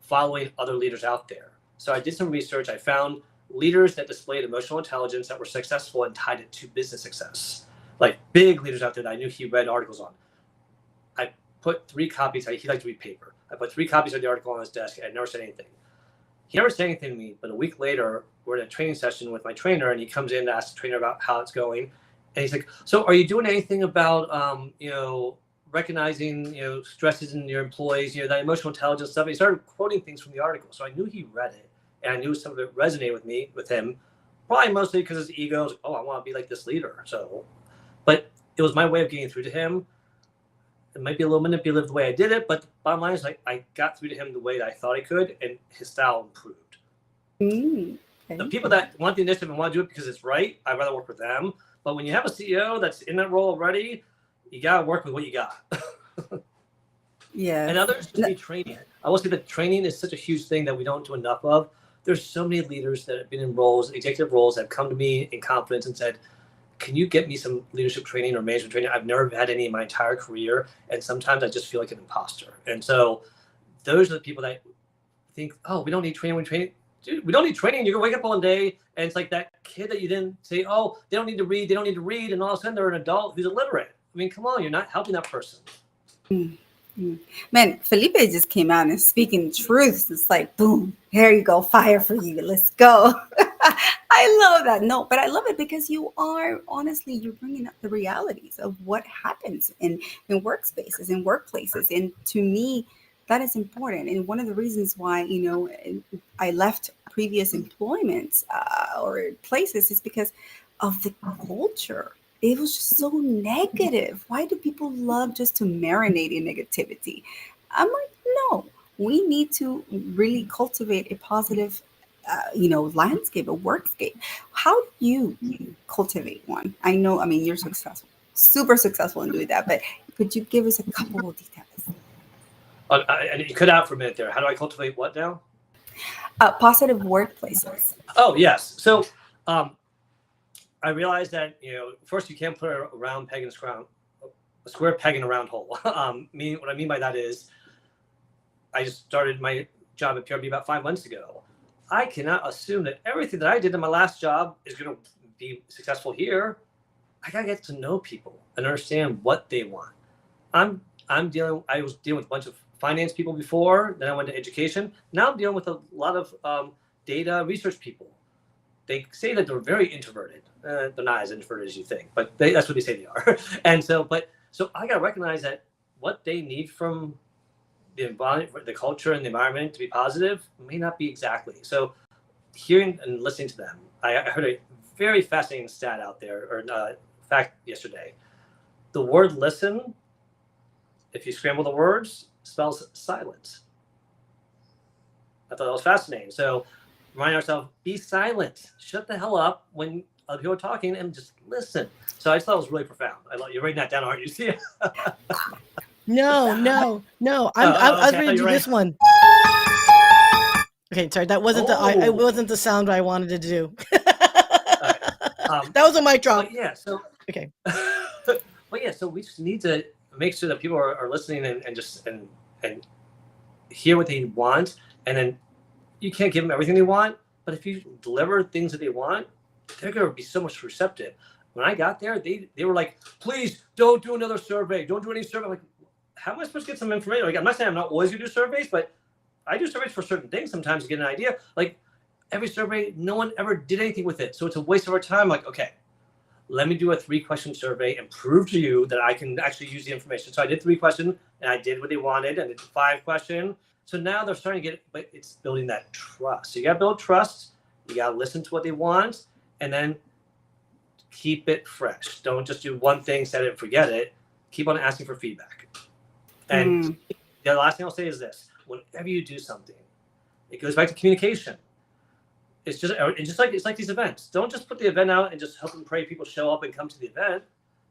following other leaders out there. So I did some research. I found leaders that displayed emotional intelligence that were successful and tied it to business success. Like big leaders out there that I knew he read articles on. I put 3 copies. He liked to read paper. I put 3 copies of the article on his desk, and I never said anything. He never said anything to me, but a week later, we're in a training session with my trainer, and he comes in to ask the trainer about how it's going. And he's like, so are you doing anything about, recognizing, stresses in your employees, that emotional intelligence stuff? And he started quoting things from the article. So I knew he read it, and I knew some of it resonated with him, probably mostly because his ego was like, oh, I want to be like this leader. So, but it was my way of getting through to him. It might be a little manipulative the way I did it, but the bottom line is like I got through to him the way that I thought I could, and his style improved. Okay. The people that want the initiative and want to do it because it's right, I'd rather work with them. But when you have a CEO that's in that role already, you got to work with what you got. Yeah. And others just need training. I will say that training is such a huge thing that we don't do enough of. There's so many leaders that have been in roles, executive roles, that have come to me in confidence and said, can you get me some leadership training or management training? I've never had any in my entire career. And sometimes I just feel like an imposter. And so those are the people that think, oh, we don't need training. Dude, we don't need training. You can wake up one day and it's like that kid that you didn't say, oh, they don't need to read. And all of a sudden they're an adult who's illiterate. I mean, come on, you're not helping that person. Man, Felipe just came out and speaking truth. It's like, boom, here you go, fire for you. Let's go. I love that. No, but I love it because you are honestly, you're bringing up the realities of what happens in workspaces, in workplaces. And to me, that is important. And one of the reasons why, I left previous employments or places is because of the culture. It was just so negative. Why do people love just to marinate in negativity? I'm like, no, we need to really cultivate a positive, landscape, a workscape. How do you cultivate one? I know, I mean, you're successful, super successful in doing that, but could you give us a couple of details? And you cut out for a minute there. How do I cultivate what now? Positive workplaces. Oh, yes. So I realized that, first you can't put a round peg in a square peg in a round hole. What I mean by that is I just started my job at PRB about 5 months ago. I cannot assume that everything that I did in my last job is going to be successful here. I got to get to know people and understand what they want. I was dealing with a bunch of finance people before, then I went to education. Now I'm dealing with a lot of data research people. They say that they're very introverted. They're not as introverted as you think, but that's what they say they are. And so I got to recognize that what they need from the environment, the culture and the environment to be positive may not be exactly. So hearing and listening to them, I heard a very fascinating stat out there, or fact yesterday. The word listen, if you scramble the words, spells silence. I thought that was fascinating. So remind ourselves, be silent. Shut the hell up when other people are talking and just listen. So I just thought it was really profound. You're writing that down, aren't you? See? No. I was ready to do this one. Okay, sorry, that wasn't it wasn't the sound I wanted to do. That was a mic drop. Yeah. So okay. So we just need to make sure that people are listening and hear what they want, and then you can't give them everything they want, but if you deliver things that they want, they're going to be so much receptive. When I got there, they were like, please don't do another survey. Don't do any survey. I'm like, how am I supposed to get some information? Like, I'm not saying I'm not always going to do surveys, but I do surveys for certain things sometimes to get an idea. Like every survey, no one ever did anything with it. So it's a waste of our time. Like, okay, let me do a 3-question survey and prove to you that I can actually use the information. So I did 3 questions and I did what they wanted, and I did 5 questions. So now they're starting to get it, but it's building that trust. So you got to build trust. You got to listen to what they want, and then keep it fresh. Don't just do one thing, set it, and forget it. Keep on asking for feedback. And the last thing I'll say is this: whenever you do something, it goes back to communication. It's like these events. Don't just put the event out and just hope and pray people show up and come to the event.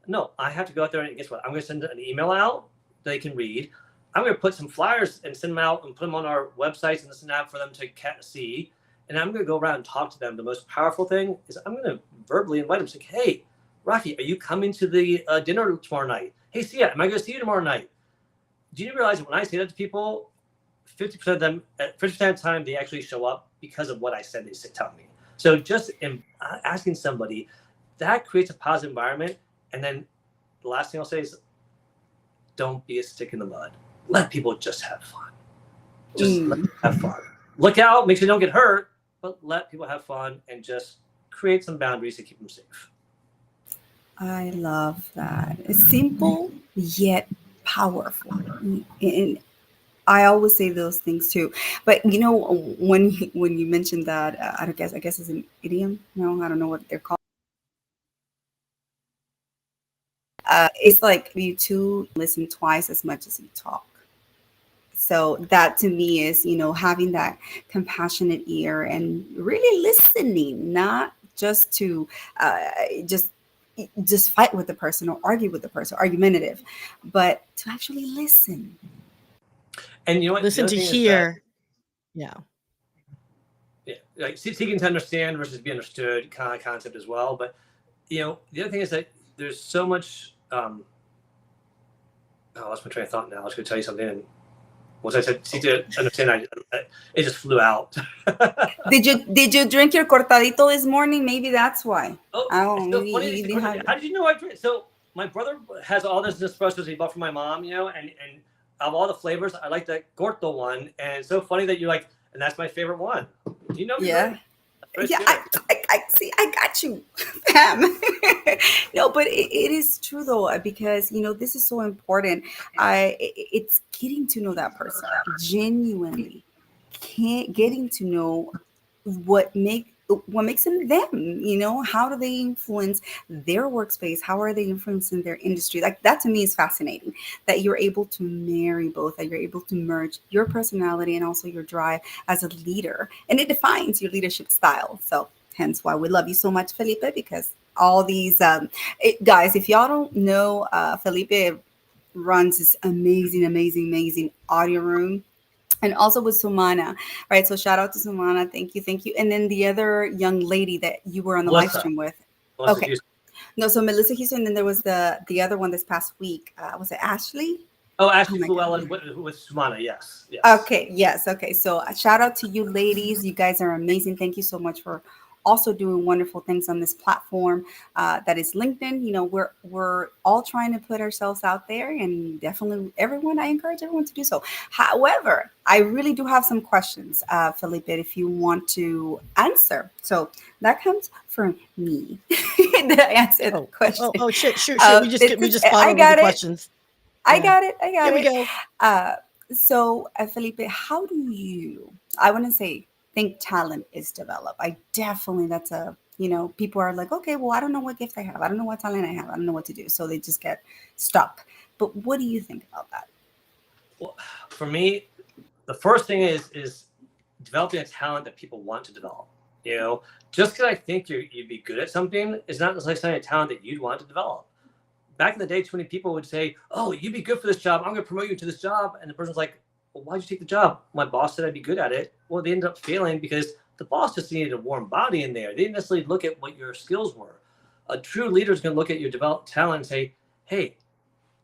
No, I have to go out there and guess what? I'm going to send an email out they can read. I'm going to put some flyers and send them out and put them on our websites and this and that for them to see. And I'm going to go around and talk to them. The most powerful thing is I'm going to verbally invite them. Say, hey, Rocky, are you coming to the dinner tomorrow night? Hey, Syya, am I going to see you tomorrow night? Do you realize that when I say that to people, 50% of them, 50% of the time, they actually show up because of what I said they tell me. So just asking somebody, that creates a positive environment. And then the last thing I'll say is, don't be a stick in the mud. Let people just have fun. Just let them have fun. Look out, make sure you don't get hurt, but let people have fun and just create some boundaries to keep them safe. I love that. It's simple yet powerful. And I always say those things too. But you know, when you mentioned that, I guess it's an idiom. No, I don't know what they're called. It's like you two listen twice as much as you talk. So that to me is, having that compassionate ear and really listening, not just to just fight with the person or argue with the person, argumentative, but to actually listen. And you know what? Listen to hear. Yeah, like seeking to understand versus be understood kind of concept as well. But the other thing is that there's so much. I lost my train of thought now. I was going to tell you something, and once I said seek to understand, it just flew out. Did you drink your cortadito this morning? Maybe that's why. How did you know I drink? So my brother has all this espressos he bought from my mom, and of all the flavors, I like the corto one, and it's so funny that you're like, and that's my favorite one. Do you know me? Yeah. Yeah, I see. I got you, Pam. No, but it is true though, because this is so important. It's getting to know that person genuinely, getting to know what makes them them. How do they influence their workspace? How are they influencing their industry? Like that to me is fascinating, that you're able to marry both, that you're able to merge your personality and also your drive as a leader, and it defines your leadership style. So hence why we love you so much, Felipe, because all these guys, if y'all don't know, Felipe runs this amazing audio room. And also with Sumana, right? So shout out to Sumana. Thank you. And then the other young lady that you were on the live stream with. Melissa okay. Houston. No, so Melissa Houston. And then there was the other one this past week. Was it Ashley? Oh, Ashley Llewellyn with Sumana. Yes. Okay. Yes. Okay. So shout out to you ladies. You guys are amazing. Thank you so much for also doing wonderful things on this platform that is LinkedIn. We're all trying to put ourselves out there, and definitely I encourage everyone to do so. However, I really do have some questions, Felipe, if you want to answer. So that comes from me. Did I answer the question? Oh, shit. We just fought over the questions. I got it. Here we go. So, Felipe, how do you, I want to say, think talent is developed? That's people are like, okay, well, I don't know what gift I have. I don't know what talent I have. I don't know what to do. So they just get stuck. But what do you think about that? Well, for me, the first thing is developing a talent that people want to develop. Just because I think you'd be good at something is not necessarily a talent that you'd want to develop. Back in the day, too many people would say, oh, you'd be good for this job. I'm going to promote you to this job. And the person's like, well, why'd you take the job? My boss said I'd be good at it. Well, they ended up failing because the boss just needed a warm body in there. They didn't necessarily look at what your skills were. A true leader is going to look at your developed talent and say, hey,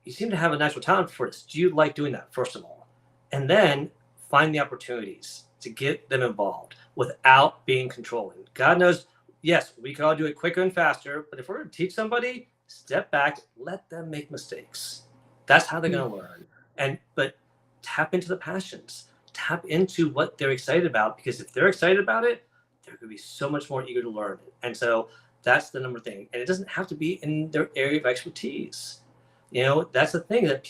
you seem to have a natural talent for this. Do you like doing that, first of all? And then find the opportunities to get them involved without being controlling. God knows, yes, we can all do it quicker and faster, but if we're going to teach somebody, step back, let them make mistakes. That's how they're going to learn. But tap into the passions, tap into what they're excited about, because if they're excited about it, they're going to be so much more eager to learn it. And so that's the number thing. And it doesn't have to be in their area of expertise. That's the thing that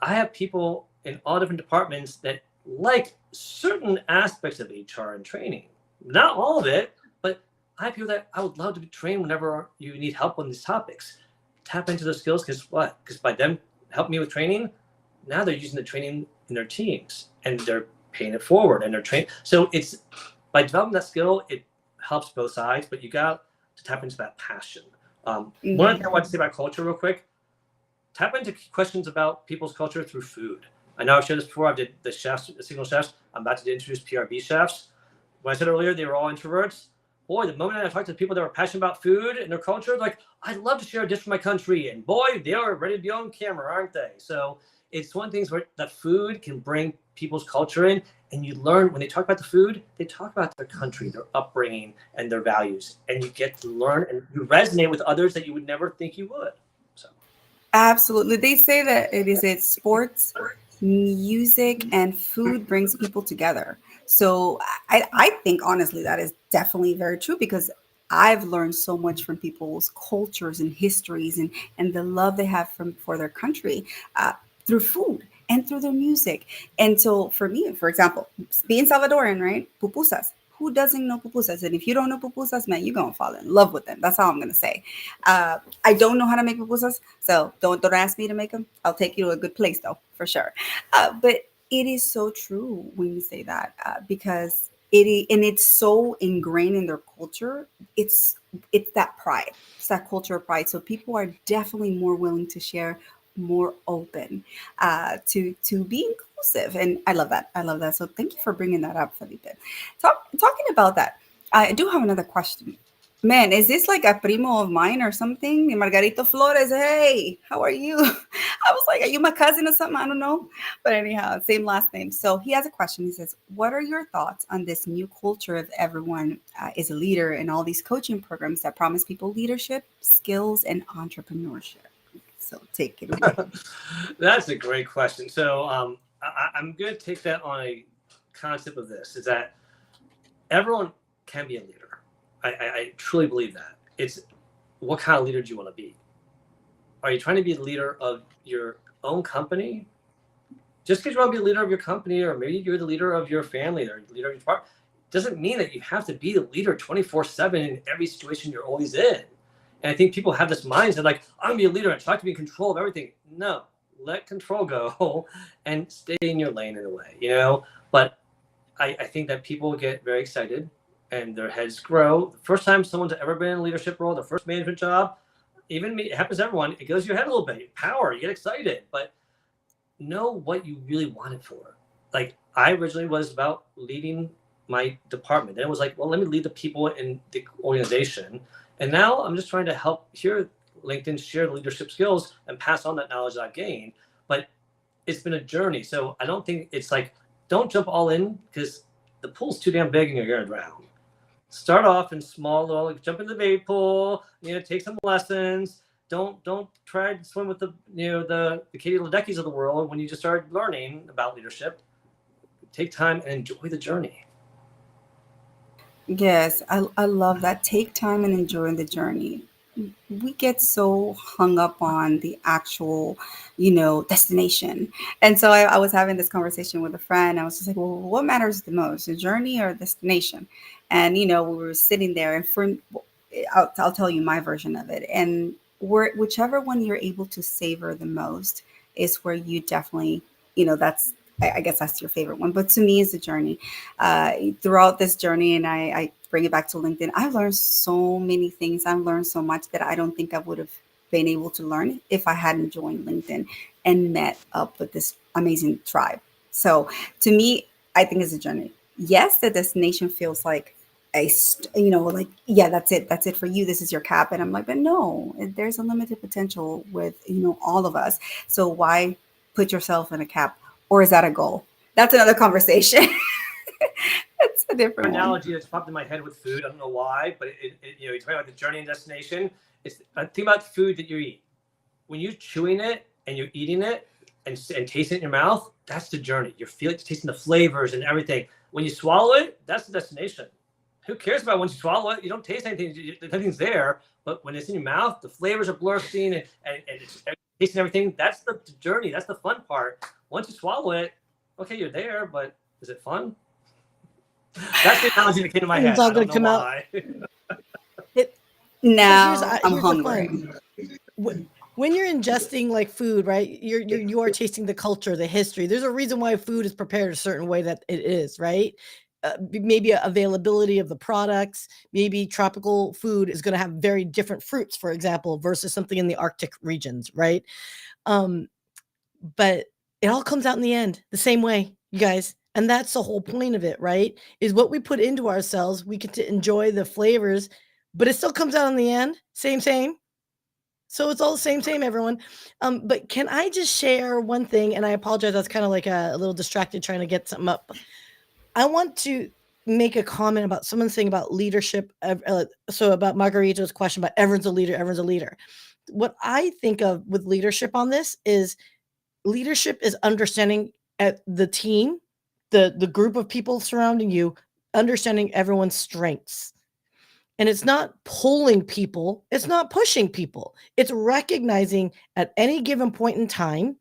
I have people in all different departments that like certain aspects of HR and training. Not all of it, but I have people that I would love to be trained whenever you need help on these topics. Tap into those skills, because what? Because by them helping me with training, now they're using the training in their teams and they're paying it forward and they're trained. So it's by developing that skill, it helps both sides, but you got to tap into that passion. One other thing I want to say about culture real quick, tap into questions about people's culture through food. I know I've shared this before. I did the chefs, the single chefs. I'm about to introduce PRB chefs. When I said earlier, they were all introverts. Boy, the moment I talked to people that were passionate about food and their culture, like, I'd love to share a dish from my country. And boy, they are ready to be on camera, aren't they? So it's one of the things where the food can bring people's culture in, and you learn when they talk about the food, they talk about their country, their upbringing, and their values. And you get to learn and you resonate with others that you would never think you would. So Absolutely. They say that it's sports, music, and food brings people together. So I think honestly that is definitely very true, because I've learned so much from people's cultures and histories, and the love they have for their country, through food and through their music. And so for me, for example, being Salvadoran, right? Pupusas. Who doesn't know pupusas? And if you don't know pupusas, man, you're going to fall in love with them. That's all I'm going to say. I don't know how to make pupusas, so don't ask me to make them. I'll take you to a good place, though, for sure. But it is so true when you say that, because it's so ingrained in their culture. It's that pride. It's that culture of pride. So people are definitely more willing to share, more open, to be inclusive. And I love that. I love that. So thank you for bringing that up, Felipe. Talking about that, I do have another question. Man, is this like a primo of mine or something? Margarito Flores, hey, how are you? I was like, are you my cousin or something? I don't know. But anyhow, same last name. So he has a question. He says, what are your thoughts on this new culture of everyone is a leader in all these coaching programs that promise people leadership, skills, and entrepreneurship? So take it away. that's a great question. So I'm going to take that on a concept of this, is that everyone can be a leader. I truly believe that. It's what kind of leader do you want to be? Are you trying to be the leader of your own company? Just because you want to be the leader of your company, or maybe you're the leader of your family or the leader of your department, doesn't mean that you have to be the leader 24/7 in every situation you're always in. And I think people have this mindset like, I'm going to be a leader and try to be in control of everything. No, let control go and stay in your lane in a way, you know? But I think that people get very excited and their heads grow. The first time someone's ever been in a leadership role, the first management job, even me, it happens to everyone, it goes to your head a little bit. Power, you get excited, but know what you really want it for. Like, I originally was about leading my department. Then it was like, well, let me lead the people in the organization. And now I'm just trying to help here LinkedIn share leadership skills and pass on that knowledge that I've gained. But it's been a journey. So I don't think it's like, don't jump all in, because the pool's too damn big and you're going to drown. Start off in small, little, like, jump in the bait pool, take some lessons. Don't try to swim with the Katie Ledecky's of the world when you just start learning about leadership. Take time and enjoy the journey. Yes, I love that. Take time and enjoy the journey. We get so hung up on the actual, destination. And so I was having this conversation with a friend. I was just like, well, what matters the most, the journey or destination? And, we were sitting there, and I'll tell you my version of it. And whichever one you're able to savor the most is where you definitely, I guess that's your favorite one. But to me, it's a journey. Throughout this journey, and I bring it back to LinkedIn, I've learned so many things. I've learned so much that I don't think I would have been able to learn if I hadn't joined LinkedIn and met up with this amazing tribe. So to me, I think it's a journey. Yes, the destination feels like yeah, that's it. That's it for you. This is your cap. And I'm like, but no, there's a limited potential with, all of us. So why put yourself in a cap? Or is that a goal? That's another conversation. That's a different analogy one. that's popped in my head with food. I don't know why, but you talk about the journey and destination. It's think about the food that you eat. When you're chewing it and you're eating it and tasting it in your mouth, that's the journey. You're tasting the flavors and everything. When you swallow it, that's the destination. Who cares about when you swallow it? You don't taste anything. Nothing's there. But when it's in your mouth, the flavors are bursting and it's tasting everything. That's the journey. That's the fun part. Once you swallow it, okay, you're there, but is it fun? That's the analogy that came to my head. It's all I don't gonna know come why. Now I'm Here's the hungry. fun. When you're ingesting like food, right? You are tasting the culture, the history. There's a reason why food is prepared a certain way that it is, right? Maybe availability of the products. Maybe tropical food is going to have very different fruits, for example, versus something in the Arctic regions, right? Um, but it all comes out in the end the same way, you guys. And that's the whole point of it, right? Is what we put into ourselves. We get to enjoy the flavors, but it still comes out in the end. Same. So it's all the same, everyone. But can I just share one thing? And I apologize, I was kind of like a little distracted trying to get something up. I want to make a comment about someone saying about leadership. So about Margarito's question about everyone's a leader, everyone's a leader. What I think of with leadership on this is leadership is understanding at the team, the group of people surrounding you, understanding everyone's strengths. And it's not pulling people, it's not pushing people. It's recognizing at any given point in time,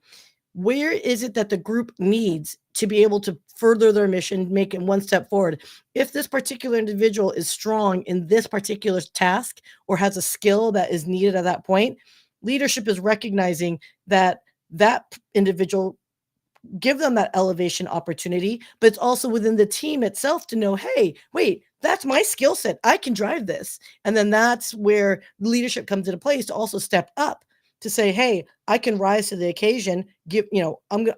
where is it that the group needs to be able to further their mission, make it one step forward. If this particular individual is strong in this particular task or has a skill that is needed at that point, leadership is recognizing that that individual, give them that elevation opportunity, but it's also within the team itself to know, hey, wait, that's my skill set. I can drive this. And then that's where leadership comes into place to also step up to say, hey, I can rise to the occasion. Give,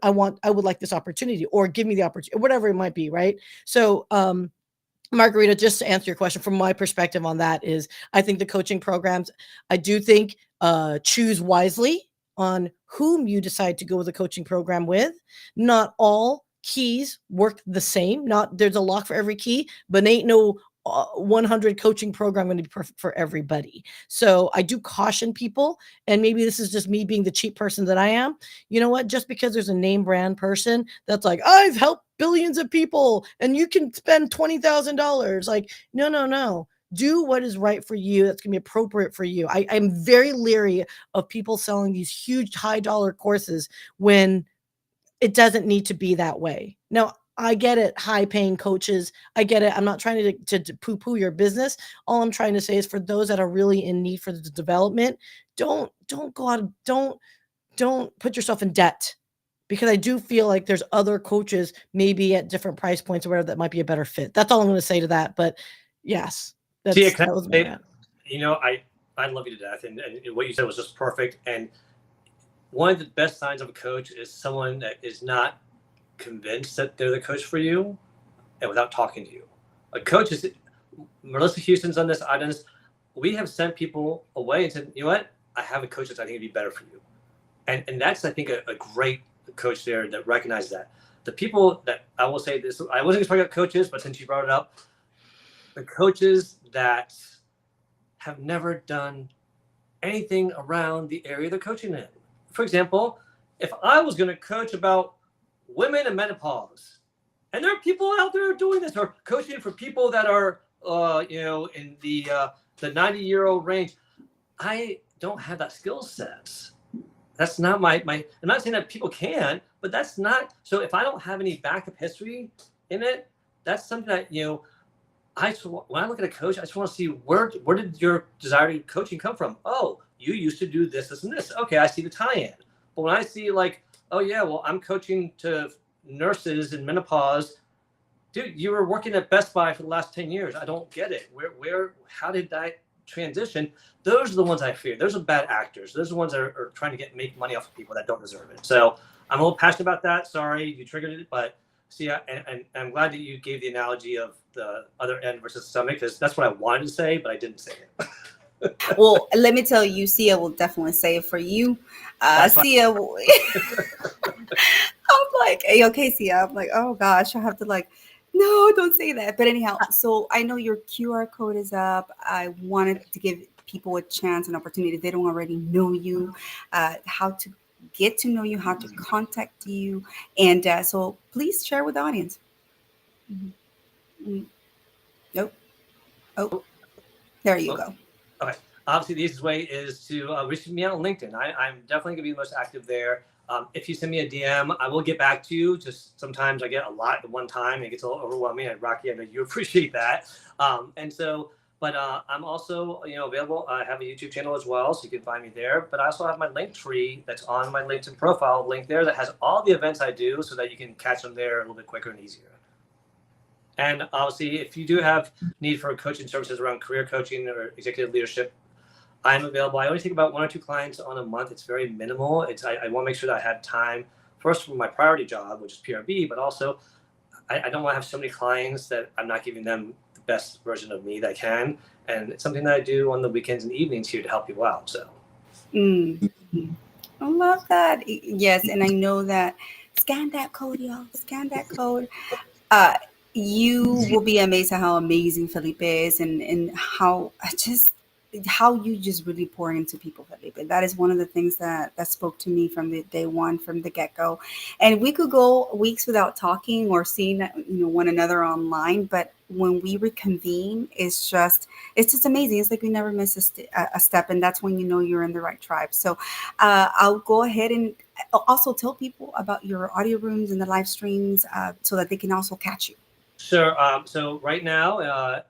I would like this opportunity, or give me the opportunity, whatever it might be. Right. So, Margarita, just to answer your question, from my perspective on that is, I think the coaching programs, I do think choose wisely on whom you decide to go with a coaching program with. Not all keys work the same. Not there's a lock for every key, but ain't no 100 coaching program going to be perfect for everybody. So I do caution people, and maybe this is just me being the cheap person that I am. You know what? Just because there's a name brand person that's like, I've helped billions of people and you can spend $20,000. Like, no. Do what is right for you. That's going to be appropriate for you. I'm very leery of people selling these huge high dollar courses when it doesn't need to be that way. Now, I get it, high paying coaches. I get it. I'm not trying to poo-poo your business. All I'm trying to say is for those that are really in need for the development, don't go out, don't put yourself in debt, because I do feel like there's other coaches maybe at different price points or whatever that might be a better fit. That's all I'm going to say to that. But yes, that was my rant. I love you to death, and what you said was just perfect. And one of the best signs of a coach is someone that is not convinced that they're the coach for you, and without talking to you. A coach is, Melissa Houston's done this, I've done this. We have sent people away and said, you know what? I have a coach that I think would be better for you. And that's, I think, a great coach there that recognizes that. The people that, I will say this, I wasn't talking about coaches, but since you brought it up, the coaches that have never done anything around the area they're coaching in. For example, if I was going to coach about women and menopause, and there are people out there doing this, or coaching for people that are, in the 90-year-old range, I don't have that skill set. That's not my. I'm not saying that people can, but that's not. So if I don't have any backup history in it, that's something that when I look at a coach, I just want to see where did your desire to coaching come from? Oh, you used to do this, and this. Okay, I see the tie-in. But when I see like, oh yeah, well, I'm coaching to nurses in menopause, dude, you were working at Best Buy for the last 10 years. I don't get it. How did that transition? Those are the ones I fear. Those are bad actors. Those are the ones that are trying to make money off of people that don't deserve it. So I'm a little passionate about that. Sorry, you triggered it, but Syya, and I'm glad that you gave the analogy of the other end versus stomach, because that's what I wanted to say, but I didn't say it. Well, let me tell you, Syya will definitely say it for you. Syya, I'm like, hey, okay, Syya. I'm like, oh gosh, I have to no, don't say that. But anyhow, so I know your QR code is up. I wanted to give people a chance, an opportunity, if they don't already know you, how to get to know you, how to contact you. And so please share with the audience. Nope. Oh, there you go. Okay. Obviously, the easiest way is to reach me on LinkedIn. I'm definitely going to be the most active there. If you send me a DM, I will get back to you. Just sometimes I get a lot at one time. It gets a little overwhelming. And Rocky, I know you appreciate that. And so But I'm also, available. I have a YouTube channel as well, so you can find me there. But I also have my link tree that's on my LinkedIn profile link there that has all the events I do, so that you can catch them there a little bit quicker and easier. And obviously, if you do have need for coaching services around career coaching or executive leadership, I'm available. I only take about 1 or 2 clients on a month. It's very minimal. I want to make sure that I have time first for my priority job, which is PRB, but also I don't want to have so many clients that I'm not giving them the best version of me that I can. And it's something that I do on the weekends and evenings here to help you out. So. Mm. I love that. Yes, and I know that. Scan that code, y'all. Scan that code. Uh, you will be amazed at how amazing Felipe is, and how you just really pour into people, Felipe. That is one of the things that spoke to me from the day one, from the get go. And we could go weeks without talking or seeing one another online, but when we reconvene, it's just amazing. It's like we never miss a step, and that's when you know you're in the right tribe. So I'll go ahead and also tell people about your audio rooms and the live streams so that they can also catch you. Sure. So right now,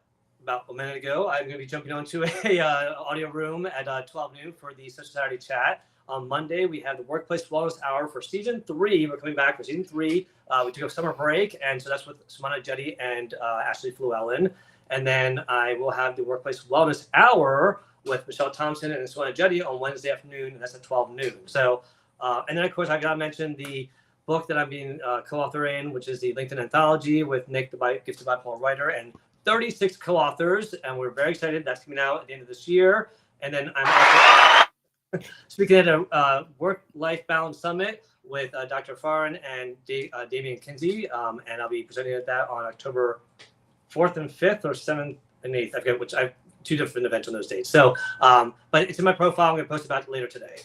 about a minute ago, I'm going to be jumping onto a audio room at 12 noon for the Social Saturday Chat. On Monday, we have the Workplace Wellness Hour for Season 3. We're coming back for Season 3. We took a summer break, and so that's with Samana Jetty and Ashley Fluellen. And then I will have the Workplace Wellness Hour with Michelle Thompson and Samana Jetty on Wednesday afternoon, and that's at 12 noon. So, and then, of course, I got to mention the book that I'm being co-author in, which is the LinkedIn Anthology with Nick, the gifted bipolar writer, and 36 co-authors, and we're very excited. That's coming out at the end of this year. And then I'm also speaking at a work-life balance summit with Dr. Farn and Damian Kinsey, and I'll be presenting at that on October 4th and 5th or 7th and 8th. I forget which. I have 2 different events on those dates. So, but it's in my profile. I'm going to post about it later today.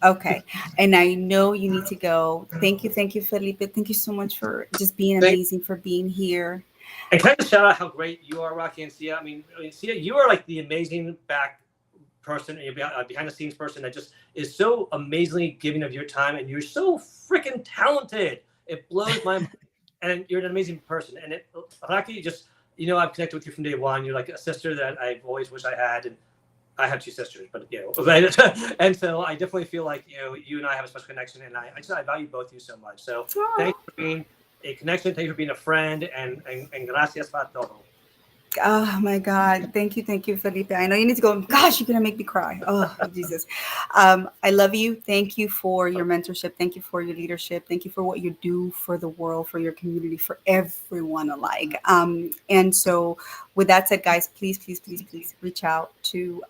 Okay. And I know you need to go. Thank you, Felipe. Thank you so much for just being amazing, for being here. And can I just shout out how great you are, Rocky and Syya? I mean, Syya, you are like the amazing back person, behind the scenes person that just is so amazingly giving of your time, and you're so freaking talented. It blows my mind. And you're an amazing person. And Rocky, just, I've connected with you from day one. You're like a sister that I've always wished I had. And I have 2 sisters, but and so I definitely feel like you and I have a special connection, and I value both of you so much. So thanks for being a connection, thank you for being a friend, and gracias para todo. Oh my God. Thank you, Felipe. I know you need to go. Gosh, you're going to make me cry. Oh, Jesus. I love you. Thank you for your mentorship. Thank you for your leadership. Thank you for what you do for the world, for your community, for everyone alike. And so with that said, guys, please reach out to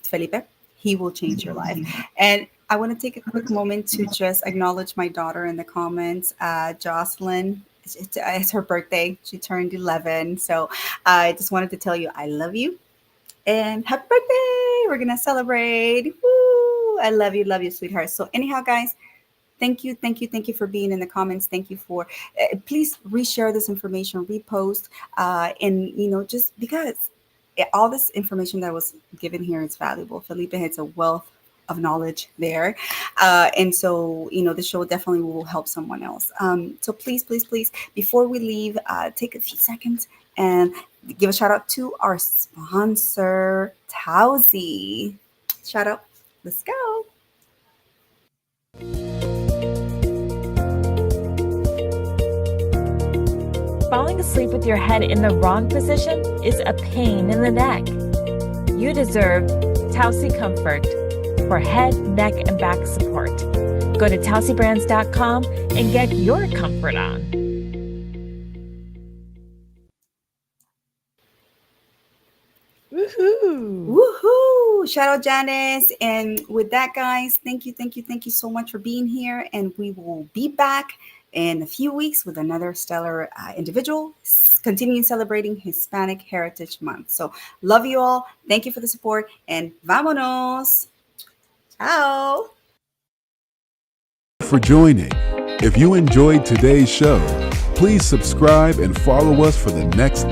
Felipe. He will change your life. And I want to take a quick moment to just acknowledge my daughter in the comments, Jocelyn. It's her birthday. She turned 11. So I just wanted to tell you I love you and happy birthday. We're going to celebrate. Woo! I love you, sweetheart. So anyhow, guys, thank you for being in the comments. Thank you for, please reshare this information, repost, and, just because all this information that was given here is valuable. Felipe has a wealth of knowledge there. And so, the show definitely will help someone else. So please, before we leave, take a few seconds and give a shout out to our sponsor, Tausi. Shout out. Let's go. Falling asleep with your head in the wrong position is a pain in the neck. You deserve Tausi Comfort for head, neck, and back support. Go to tausibrands.com and get your comfort on. Woohoo! Shout out Janice. And with that, guys, thank you so much for being here. And we will be back in a few weeks with another stellar individual, continuing celebrating Hispanic Heritage Month. So love you all. Thank you for the support, and vámonos. Ciao. For joining. If you enjoyed today's show, please subscribe and follow us for the next episode.